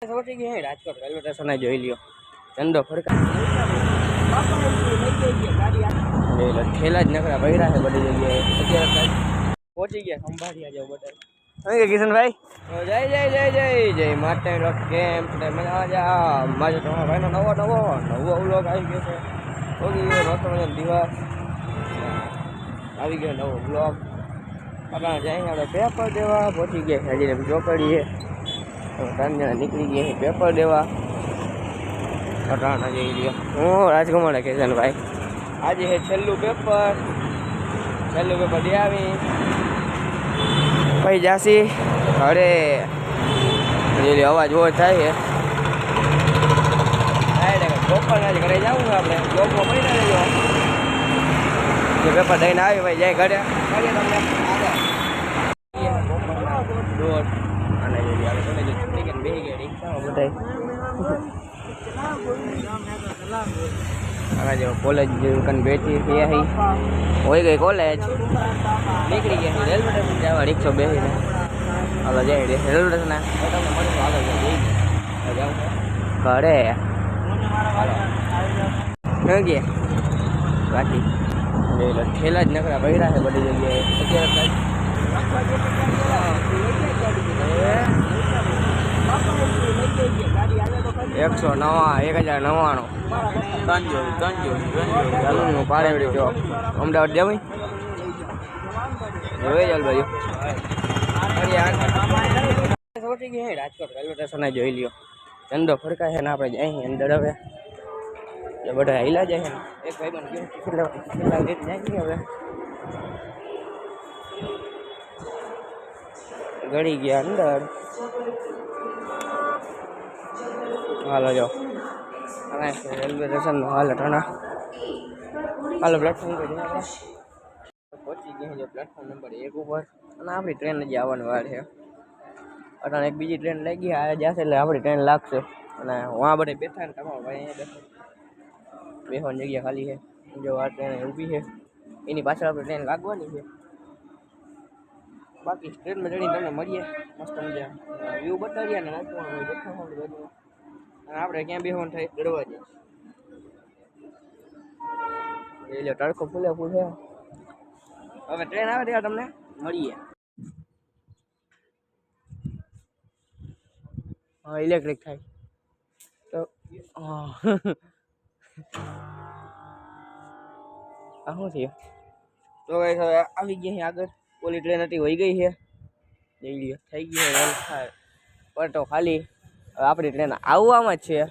પહોંચી ગયા Rajkot railway station જોઈ લ્યો ચંદો ફરકા ઠેલા જ નકરા ભર્યા છે બધી જગ્યાએ અત્યારે પહોંચી ગયા ખંભાળિયા જાવ બધા કે કિશનભાઈ જય જય જય જય જય માટે કેમ મજા મારે તમારા ભાઈનો નવો વ્લોગ આવી ગયો છે દિવસ આવી ગયો નવો વ્લોગ આપણે જઈને આપણે પેપર દેવા પહોંચી ગયા હજી ચોપડીએ 3 જણા નીકળી ગયા પેપર દેવા અટાણા જઈ રહ્યો હું રાજકુમાર કિશનભાઈ આજે છે છેલ્લું પેપર દે આવી પછી જાસી ઘરે અવાજ બહુ થાય છે બપોરના જ ઘરે જવું છે આપણે બ્લોકમાં પડી ના લેજો જે પેપર દઈને આવી ભાઈ જાય ઘરે કરીએ તમને દોઢ અને બેસી ગયા રિક્ષામાં બધા જો કોલેજ કન બેઠી થઈ હોય ગઈ કોલેજ નીકળી ગયા રેલવે સ્ટેશન જવા રિક્ષો બેસીને હાલો જાય રેલવે સ્ટેશન આગળ ઘરે ન ગયા બાકી ઠેલા જ નકરા ભર્યા છે બધી જગ્યાએ અત્યારે 1099 પારેવડી જો અમદાવાદ જવાય જોઈ ચાલ બાજુ પહોંચી ગયા રાજકોટ રેલવે સ્ટેશન જોઈ લ્યો ચંદો ફરકાય છે ને આપણે જાય અંદર હવે બધા હિલા જાય છે એક ભાઈ બન જાય હવે ગળી ગયા અંદર હાલો જો રેલવે સ્ટેશન હાલ અટાણા હાલો પ્લેટફોર્મ પર જઈને પહોંચી ગયા છે પ્લેટફોર્મ નંબર 1 ઉપર અને આપણી ટ્રેન હજી આવવાની વાર છે અટાણે એક બીજી ટ્રેન લઈ ગઈ આ જશે એટલે આપણી ટ્રેન લાગશે અને વहाँ બધે બેઠા ને તમારો ભાઈ અહીંયા બેસવાની જગ્યા ખાલી છે જો આ ટ્રેન ઊભી છે એની પાછળ આપણી ટ્રેન લાગવાની છે બાકી ટ્રેનમાં ચડીને તમને મળીએ મસ્ત મજા વ્યૂ બતાવીએ ને નાચવાનું બેઠા હોય બધું અને આપણે ક્યાં બેસવાનું થાય દરવા જઈએ એટલે તડકો ફૂલે ફૂલ છે હવે ટ્રેન આવે ત્યાં તમને મળીએ હા ઇલેક્ટ્રિક થાય તો આ શું થયું તો હવે આવી ગયા આગળ ઓલી ટ્રેન હતી વહી ગઈ છે જઈ લ્યો થઈ ગઈ પર તો ખાલી આપણી ટ્રેન આવવામાં જ છે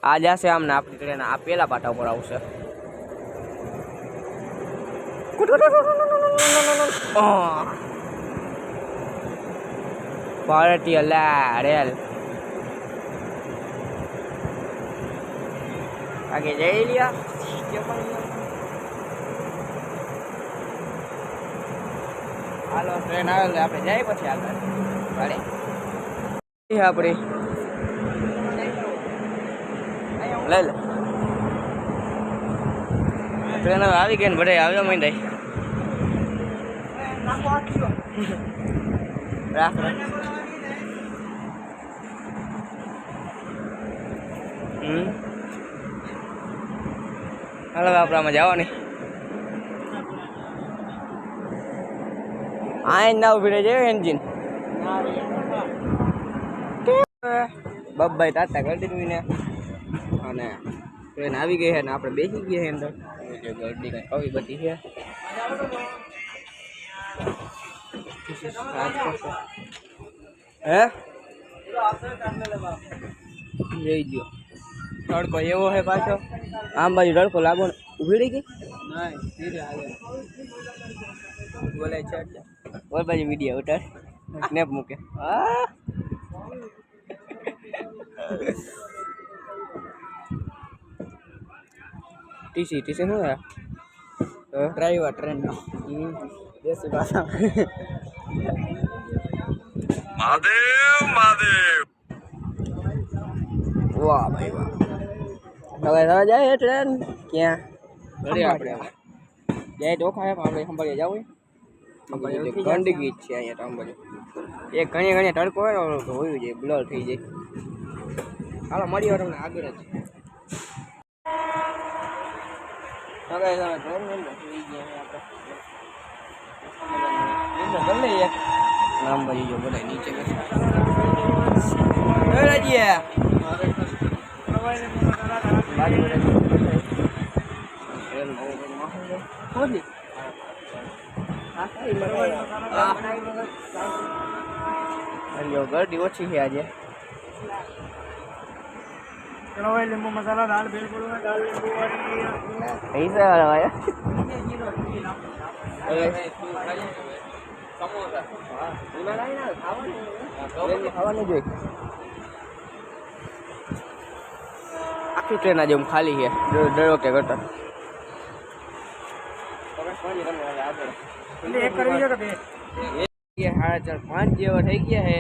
આ જશે આમને આપણી ટ્રેન આ પેલા પાટા ઉપર આવશે ભારતીય રેલ આગે જઈ લ્યો હાલો ટ્રેન આવે એટલે આપણે જાય પછી આગળ ગાડી આપણી લઈ લે ટ્રેન હવે આવી ગઈ ને બધા આવ્યો માંડાય રાખ હાલો આપણે આમાં જવાની આ ના ઉભી જાય એન્જિન બબ્બાઈ ટાટા કરી દીધું ને અને ટ્રેન આવી ગઈ છે ને આપણે બેસી ગયા છે અંદર ગરડી કઈ કવી બધી છે હે જઈ ગયો તડકો એવો છે પાછો આમ બાજુ તડકો લાગો ને ઉભી રહી ગઈ બોલે છે બોલ બાજુ વિડીયો ઉતાર સ્નેપ મૂકે ટીસી શું હે ડ્રાઈવર ટ્રેનનો દેશી ભાષા મહાદેવ વાહ ભાઈ વાહ હવે જાય ટ્રેન ક્યાં આપણે જાય તો ખાય આપણે સંભાળીએ જવું ગંદકી જ છે અહીંયા તો આમ બધું એક ઘણી તડકો હોય ને તો હોયું જાય બ્લર થઈ જાય હાલો મળીએ તમને આગળ જ. તો ગાઈસ અમે ટ્રેન ની અંદર સુઈ ગયા આપણે કરી લઈએ નામ ભરી જો બધા નીચે રાજીએ गर्दी ओછી છે આજે લીંबू मसाला दाल बिल्कुल दाल नींबू ऐसा वाला भाई समोसा खाવાનું જોઈએ આખી ટ્રેન આજે ખાલી છે ડરો કે કરતા સાડા 4-5 જેવા થઈ ગયા છે.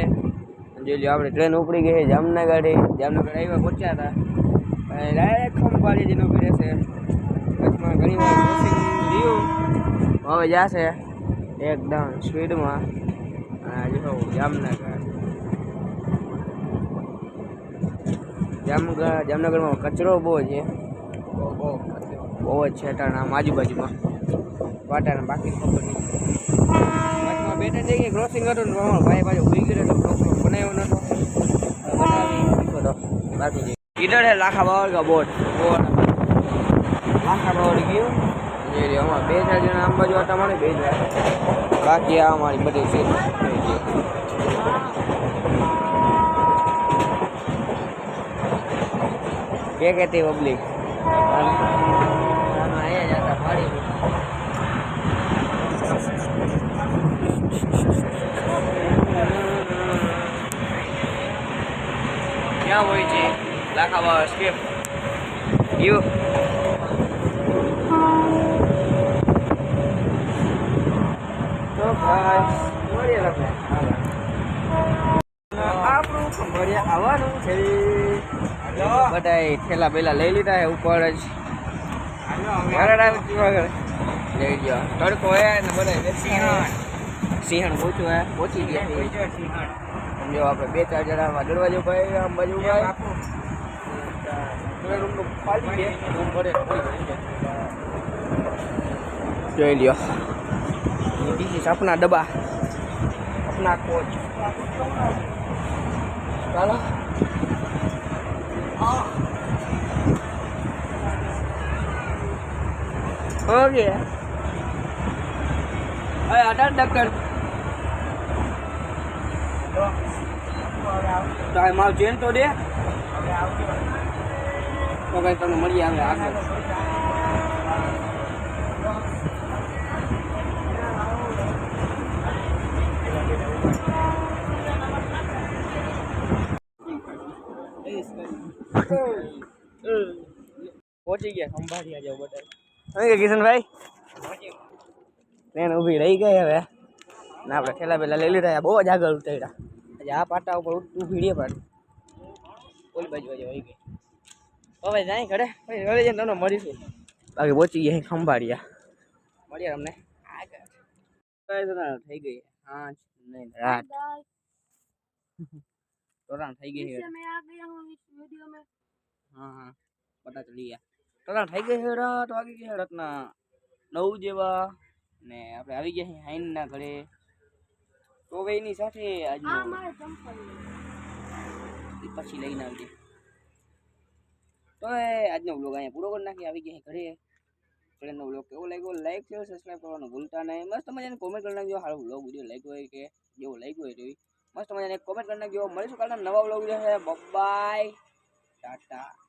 જોઈ લો આપણે ટ્રેન ઉપડી ગઈ છે જામનગર આવ્યા પહોંચ્યા હતા ડાયરેક્ટ ખંભાળીજીનો ઉભી રહેશે વચમાં ઘણી વાર ક્રોસિંગ લીધું હવે જશે એકદમ સ્પીડમાં જો જામનગરમાં કચરો બહુ છે બહુ જ છે આમ આજુબાજુમાં વાટાને બાકી ખબર નહીં વચમાં બે ત્રણ જગ્યાએ ક્રોસિંગ હતું ને ભાઈ બાજુ ઉભી ગયો એટલે બનાવ્યો નતો બનાવી બાકી इधर है लाखा बावर का बोर्ड लाखा बावर गयो ये रे हमारा બે ચાર જણા આમ બાજુ હતા મારે બે બાકી આ અમારી બધી સીટ क्या कहते हैं पब्लिक आया जाता पाड़ी क्या हुई थी लाखा बावर स्किप यू तो गाइस મળીએ આપણે આપણું ખંભાળિયા આવવાનું છે બધાય થેલા પેલા લઈ લીધા છે ઉપર જ લઈ ગયો તડકો હે ને બધા સિંહણ પહોંચી ગયા જો આપણે બે ચાર જણામાં દરવાજો ભાઈ આમ બાજુ જોઈ લ્યો अपना डब्बा अपना कोच ચાલો ओके अरे 18 टाइम आव चेन तो दे तो कहीं તમને મળી આવે આગળ પહોંચી ગયા ખંભાળિયા જાવ બધા કે કિશનભાઈ ટ્રેન ઊભી રહી ગઈ હવે ને આપણે ઠેલા પેલા લઈ લીધા બહુ જ આગળ ઉતર્યા આજે આ પાટા ઉપર ઊભી રહી પણ ઓલી બાજુ આવી ગઈ હવે જાય ઘરે ઘરે જઈને તમને મળીશું બાકી પહોંચી ગયા ખંભાળિયા મળીએ અમને આગળ થઈ ગઈ હા નહીં રાત तोरण થઈ ગઈ છે मैं आ गया हूं इस वीडियो में हां हां पता चली गया तोरण થઈ ગઈ છે રાત વાગી ગઈ છે રાતના 9 જેવા ને આપણે આવી ગયા છે હાઈન ના ઘરે તો વેની સાથે આજ આ મારે ચંપલ ઈ પછી લઈને આવજે તો આજનો વ્લોગ અહીંયા પૂરો કરી નાખી આવી ગયા ઘરે ફ્રેન્ડનો વ્લોગ કેવો લાગ્યો લાઈક શેર સબસ્ક્રાઇબ કરવાનું ભૂલતા નહીં મસ્ત મજાની કોમેન્ટ કરી નાખજો હારો વ્લોગ વિડિયો લાગ્યો હોય કે જેવો લાગ્યો હોય તેવી મસ્ત મજાને કોમેન્ટ કરી નાખજો મળીશું કાલના નવા વ્લોગ છે બાય ટાટા